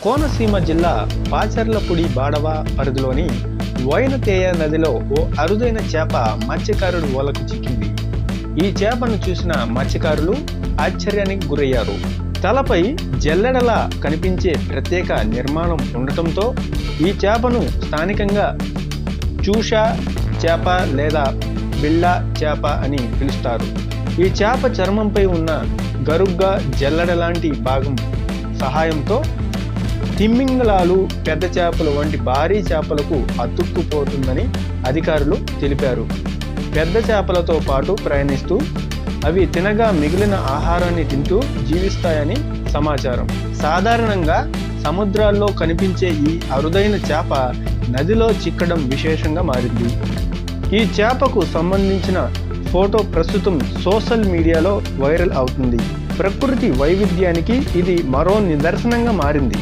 కోనసీమ జిల్లా పాచర్లపూడి బాడవ పరిధిలోని వైనతేయ నదిలో ఓ అరుదైన చేప మత్స్యకారుడి వలకు చిక్కింది. ఈ చేపను చూసిన మత్స్యకారులు ఆశ్చర్యానికి గురయ్యారు. తలపై జల్లెడలా కనిపించే ప్రత్యేక నిర్మాణం ఉండటంతో ఈ చేపను స్థానికంగా చూషా చేప లేదా బిళ్ళ చేప అని పిలుస్తారు. ఈ చేప చర్మంపై ఉన్న గరుగ్గా జల్లెడ లాంటి భాగం సహాయంతో తిమ్మింగలాలు, పెద్ద చేపలు వంటి భారీ చేపలకు అతుక్కుపోతుందని అధికారులు తెలిపారు. పెద్ద చేపలతో పాటు ప్రయాణిస్తూ అవి తినగా మిగిలిన ఆహారాన్ని తింటూ జీవిస్తాయని సమాచారం. సాధారణంగా సముద్రాల్లో కనిపించే ఈ అరుదైన చేప నదిలో చిక్కడం విశేషంగా మారింది. ఈ చేపకు సంబంధించిన ఫోటో ప్రస్తుతం సోషల్ మీడియాలో వైరల్ అవుతుంది. ప్రకృతి వైవిధ్యానికి ఇది మరో నిదర్శనంగా మారింది.